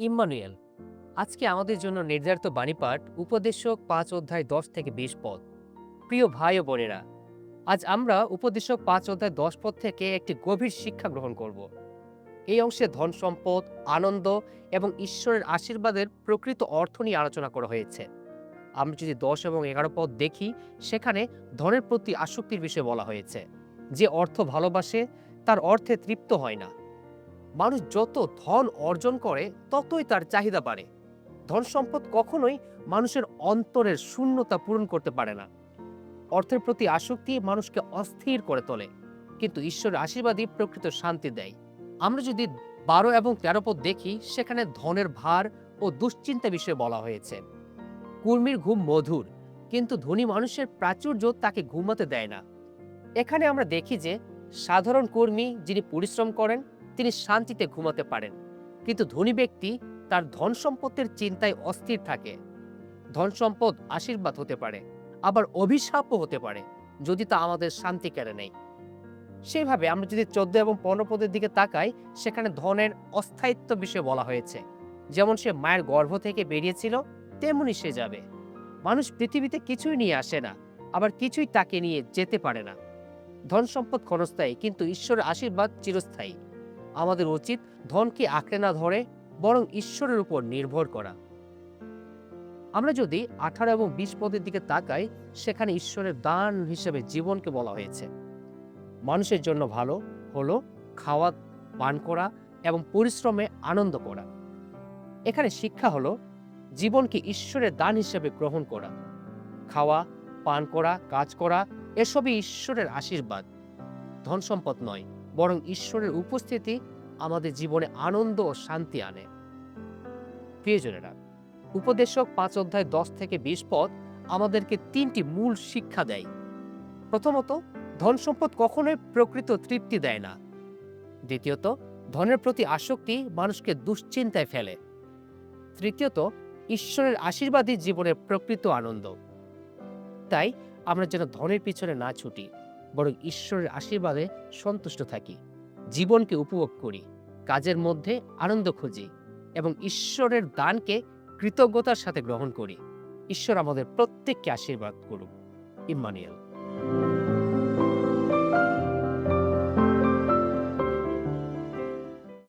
Emmanuel. আজকে আমাদের জন্য নির্ধারিত বাণীপাঠ উপদেশক ৫ অধ্যায় ১০ থেকে ২০ পদ। প্রিয় ভাই ও বোনেরা, আজ আমরা উপদেশক ৫ অধ্যায় ১০ পদ থেকে একটি গভীর শিক্ষা গ্রহণ করব। এই অংশে ধন সম্পদ, আনন্দ এবং ঈশ্বরের আশীর্বাদের প্রকৃত অর্থ নিয়ে আলোচনা করা হয়েছে। আমরা যদি ১০ এবং ১১ পদ দেখি, সেখানে ধনের প্রতি আসক্তির বিষয়ে বলা হয়েছে। যে অর্থ ভালোবাসে তার অর্থে তৃপ্ত হয় না। মানুষ যত ধন অর্জন করে ততই তার চাহিদা বাড়ে। ধন সম্পদ কখনোই মানুষের অন্তরের শূন্যতা পূরণ করতে পারে না। অর্থের প্রতি আসক্তি মানুষকে অস্থির করে তোলে, কিন্তু ঈশ্বরের আশীর্বাদই প্রকৃত শান্তি দেয়। আমরা যদি ১২ এবং ১৩ পদ দেখি, সেখানে ধনের ভার ও দুশ্চিন্তা বিষয়ে বলা হয়েছে। কুর্মীর ঘুম মধুর, কিন্তু ধনী মানুষের প্রাচুর্য তাকে ঘুমাতে দেয় না। এখানে আমরা দেখি যে সাধারণ কর্মী যিনি পরিশ্রম করেন তিনি শান্তিতে ঘুমাতে পারেন, কিন্তু ধনী ব্যক্তি তার ধন সম্পত্তির চিন্তায় অস্থির থাকে। ধন সম্পদ আশীর্বাদ হতে পারে, আবার অভিশাপও হতে পারে যদি তা আমাদের শান্তি কেড়ে নেয়। সেইভাবে আমরা যদি ১৪ এবং ১৫ পদের দিকে তাকাই, সেখানে ধনের অস্থায়িত্ব বিষয়ে বলা হয়েছে। যেমন সে মায়ের গর্ভ থেকে বেরিয়েছিল, তেমনি সে যাবে। মানুষ পৃথিবীতে কিছুই নিয়ে আসে না, আবার কিছুই তাকে নিয়ে যেতে পারে না। ধন সম্পদ ক্ষণস্থায়ী, কিন্তু ঈশ্বরের আশীর্বাদ চিরস্থায়ী। আমাদের উচিত ধনকে আঁকড়ে না ধরে বরং ঈশ্বরের উপর নির্ভর করা। আমরা যদি ১৮ এবং ২০ পদের দিকে তাকাই, সেখানে ঈশ্বরের দান হিসেবে জীবনকে বলা হয়েছে। মানুষের জন্য ভালো হলো খাওয়া, পান করা এবং পরিশ্রমে আনন্দ করা। এখানে শিক্ষা হলো জীবনকে ঈশ্বরের দান হিসেবে গ্রহণ করা। খাওয়া, পান করা, কাজ করা, এসবই ঈশ্বরের আশীর্বাদ। ধন সম্পদ নয়, বরং ঈশ্বরের উপস্থিতি আমাদের জীবনে আনন্দ ও শান্তি আনে। প্রিয়জনেরা, উপদেশক ৫ অধ্যায় ১০ থেকে ২০ পদ আমাদেরকে ৩টি মূল শিক্ষা দেয়। প্রথমত, ধন সম্পদ কখনোই প্রকৃত তৃপ্তি দেয় না। দ্বিতীয়ত, ধনের প্রতি আসক্তি মানুষকে দুশ্চিন্তায় ফেলে। তৃতীয়ত, ঈশ্বরের আশীর্বাদই জীবনের প্রকৃত আনন্দ। তাই আমরা যেন ধনের পিছনে না ছুটি, বরং ঈশ্বরের আশীর্বাদে সন্তুষ্ট থাকি, জীবনকে উপভোগ করি, কাজের মধ্যে আনন্দ খুঁজি এবং ঈশ্বরের দানকে কৃতজ্ঞতার সাথে গ্রহণ করি। ঈশ্বর আমাদের প্রত্যেককে আশীর্বাদ করুক। ইম্মানুয়েল।